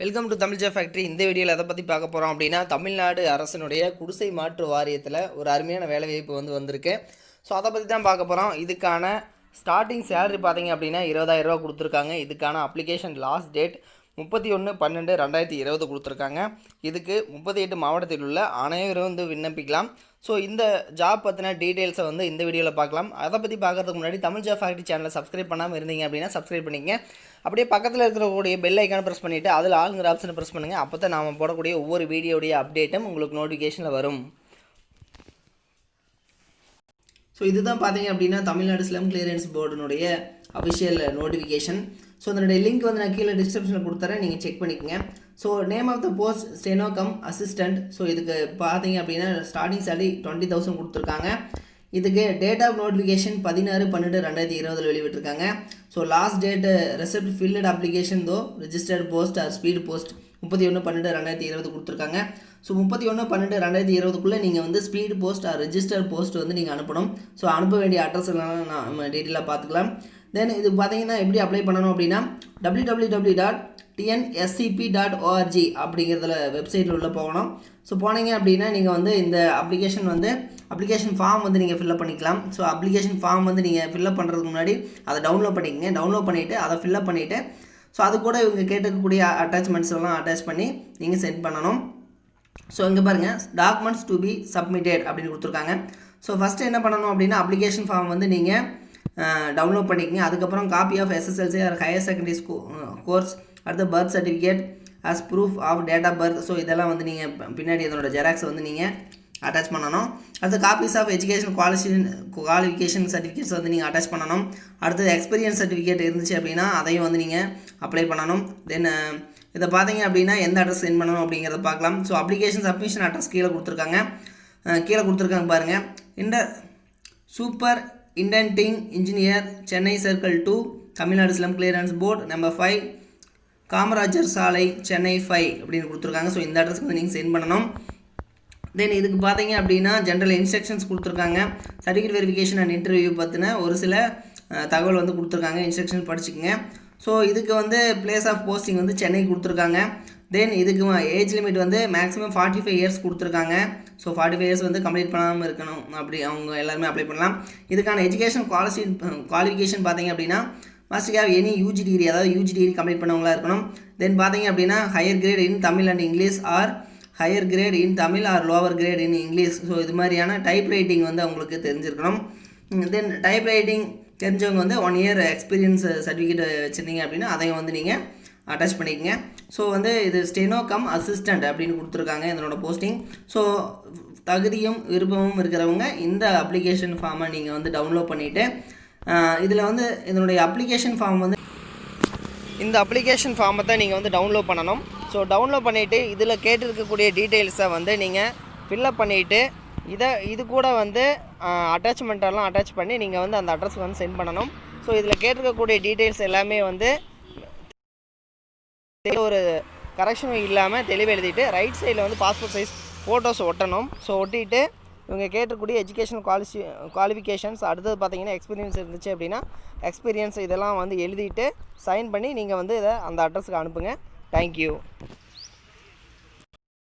Welcome to Tamil job factory. இந்த வீடியோவில் எதை பற்றி பார்க்க போகிறோம் அப்படின்னா, தமிழ்நாடு அரசினுடைய குடிசை மாற்று வாரியத்தில் ஒரு அருமையான வேலைவாய்ப்பு வந்திருக்கு. ஸோ அதை பற்றி தான் பார்க்க போகிறோம். இதுக்கான ஸ்டார்டிங் சேலரி பார்த்தீங்க அப்படின்னா 20,000 ரூபா கொடுத்துருக்காங்க. இதுக்கான அப்ளிகேஷன் லாஸ்ட் டேட் 31/12/2020 கொடுத்துருக்காங்க. இதுக்கு 38 மாவட்டத்தில் உள்ள அனைவரும் விண்ணப்பிக்கலாம். ஸோ இந்த ஜாப் பற்றின டீட்டெயில்ஸை இந்த வீடியோவில் பார்க்கலாம். அதை பற்றி பார்க்குறதுக்கு முன்னாடி தமிழ் ஜாப் ஃபேக்ட்ரி சேனலை சப்ஸ்கிரைப் பண்ணாமல் இருந்தீங்க அப்படின்னா சப்ஸ்கிரைப் பண்ணிங்க. அப்படியே பக்கத்தில் இருக்கக்கூடிய பெல் ஐக்கானை ப்ரெஸ் பண்ணிவிட்டு அதில் ஆளுங்கிற ஆப்ஷனை ப்ரெஸ் பண்ணுங்கள். அப்போ தான் நாம் போடக்கூடிய ஒவ்வொரு வீடியோடைய அப்டேட்டும் உங்களுக்கு நோட்டிஃபிகேஷனில் வரும். ஸோ இதுதான் பார்த்தீங்க அப்படின்னா தமிழ்நாடு ஸ்லம் கிளியரன்ஸ் போர்டினுடைய அஃபிஷியல் நோட்டிஃபிகேஷன். ஸோ அதனுடைய லிங்க் நான் கீழே டிஸ்கிரிப்ஷனில் கொடுத்துறேன், நீங்கள் செக் பண்ணிக்கோங்க. So name of the post steno cum assistant. So இதுக்கு பார்த்தீங்க அப்படின்னா ஸ்டார்டிங் சேலரி 20,000 கொடுத்துருக்காங்க. இதுக்கு டேட் ஆஃப் நோட்டிஃபிகேஷன் 16/12/2020 வெளிவிட்டிருக்காங்க. So last date receipt filled application registered post or speed post 31/12/2020 கொடுத்துருக்காங்க. ஸோ 31/12/2020 நீங்கள் speed post or register post நீங்கள் அனுப்பணும். ஸோ அனுப்ப வேண்டிய அட்ரஸ் எல்லாம் நம்ம டீட்டெயிலாக பார்த்துக்கலாம். தென் இது பார்த்தீங்கன்னா எப்படி அப்ளை பண்ணணும் அப்படின்னா www.tnscb.org அப்படிங்கிறதுல வெப்சைட்டில் உள்ள போகணும். ஸோ போனீங்க அப்படின்னா நீங்கள் இந்த அப்ளிகேஷன் ஃபார்ம் நீங்கள் ஃபில்அப் பண்ணிக்கலாம். ஸோ அப்ளிகேஷன் ஃபார்ம் நீங்கள் ஃபில்அப் பண்ணுறதுக்கு முன்னாடி அதை டவுன்லோட் பண்ணிக்கங்க. டவுன்லோட் பண்ணிவிட்டு அதை ஃபில்அப் பண்ணிவிட்டு ஸோ அது கூட இவங்க கேட்கக்கூடிய அட்டாச்மெண்ட்ஸ் எல்லாம் அட்டாச் பண்ணி நீங்கள் சென்ட் பண்ணணும். ஸோ இங்கே பாருங்கள், டாக்குமெண்ட்ஸ் டு பி சப்மிட்டட் அப்படின்னு கொடுத்துருக்காங்க. ஸோ ஃபஸ்ட்டு என்ன பண்ணணும் அப்படின்னா அப்ளிகேஷன் ஃபார்ம் நீங்கள் டவுன்லோட் பண்ணிக்கங்க. அதுக்கப்புறம் copy of SSLC or higher secondary course அடுத்த birth certificate as proof of date of birth. So இதெல்லாம் நீங்கள் பின்னாடி இதனோட ஜெராக்ஸ் நீங்கள் அட்டாச் பண்ணணும். அடுத்து copies of education qualification certificates நீங்கள் அட்டாச் பண்ணணும். அடுத்தது எக்ஸ்பீரியன்ஸ் சர்டிஃபிகேட் இருந்துச்சு அப்படின்னா அதையும் நீங்கள் அப்ளை பண்ணணும். தென் இதை பார்த்தீங்க அப்படின்னா எந்த அட்ரஸ் சென்ட் பண்ணணும் அப்படிங்கிறத பார்க்கலாம். ஸோ அப்ளிகேஷன் சப்மிஷன் அட்ரஸ் கீழே கொடுத்துருக்காங்க பாருங்கள். Superintending engineer, Chennai circle 2, Tamil Nadu slum clearance board, number 5, Kamarajar சாலை, சென்னை 5 அப்படின்னு கொடுத்துருக்காங்க. ஸோ இந்த அட்ரஸ்க்கு நீங்கள் சென்ட் பண்ணணும். தென் இதுக்கு பார்த்தீங்க அப்படின்னா ஜென்ரல் இன்ஸ்ட்ரக்ஷன்ஸ் கொடுத்துருக்காங்க. சர்டிஃபிகேட் வெரிஃபிகேஷன் அண்ட் இன்டர்வியூ பற்றின ஒரு சில தகவல் கொடுத்துருக்காங்க. இன்ஸ்ட்ரக்ஷன் படிச்சுக்கோங்க. ஸோ இதுக்கு பிளேஸ் ஆஃப் போஸ்டிங் சென்னை கொடுத்துருக்காங்க. தென் இதுக்கு ஏஜ் லிமிட் மேக்ஸிமம் 45 இயர்ஸ் கொடுத்துருக்காங்க. ஸோ 45 இயர்ஸ் கம்ப்ளீட் பண்ணாமல் இருக்கணும். அப்படி அவங்க எல்லாருமே அப்ளை பண்ணலாம். இதுக்கான எஜுகேஷன் குவாலிஃபிகேஷன் பார்த்தீங்க அப்படின்னா must have any UG degree, அதாவது யூஜி டிகிரி கம்ப்ளீட் பண்ணவங்களா இருக்கணும். தென் பார்த்தீங்க அப்படின்னா higher grade in Tamil and English or higher grade in Tamil or lower grade in English. So இது மாதிரியான டைப் ரைட்டிங் அவங்களுக்கு தெரிஞ்சிருக்கணும். தென் டைப் ரைட்டிங் தெரிஞ்சவங்க 1 இயர் எக்ஸ்பீரியன்ஸ் சர்டிஃபிகேட் வச்சுருந்தீங்க அப்படின்னா அதையும் நீங்கள் அட்டாச் பண்ணிக்கங்க. ஸோ இது ஸ்டெனோ கம் அசிஸ்டண்ட் அப்படின்னு கொடுத்துருக்காங்க இதனோட போஸ்டிங். ஸோ தகுதியும் விருப்பமும் இருக்கிறவங்க இந்த அப்ளிகேஷன் ஃபார்மை நீங்கள் டவுன்லோட் பண்ணிவிட்டு இதில் இதனுடைய அப்ளிகேஷன் ஃபார்ம் இந்த அப்ளிகேஷன் ஃபார்மை தான் நீங்கள் டவுன்லோட் பண்ணணும். ஸோ டவுன்லோட் பண்ணிவிட்டு இதில் கேட்டிருக்கக்கூடிய டீட்டெயில்ஸை நீங்கள் ஃபில்அப் பண்ணிவிட்டு இது கூட அட்டாச்மெண்ட்டெல்லாம் அட்டாச் பண்ணி நீங்கள் அந்த அட்ரஸ்க்கு சென்ட் பண்ணணும். ஸோ இதில் கேட்டிருக்கக்கூடிய டீட்டெயில்ஸ் எல்லாமே ஒரு கரெக்ஷனும் இல்லாமல் தெளிவாக எழுதிட்டு ரைட் சைடில் பாஸ்போர்ட் சைஸ் ஃபோட்டோஸ் ஒட்டணும். ஸோ ஒட்டிட்டு இவங்க கேட்டக்கூடிய எஜுகேஷன் குவாலிஃபிகேஷன்ஸ் அடுத்தது பார்த்தீங்கன்னா எக்ஸ்பீரியன்ஸ் இருந்துச்சு அப்படின்னா எக்ஸ்பீரியன்ஸ் இதெல்லாம் எழுதிட்டு சைன் பண்ணி நீங்கள் இதை அந்த அட்ரஸுக்கு அனுப்புங்க. தேங்க்யூ.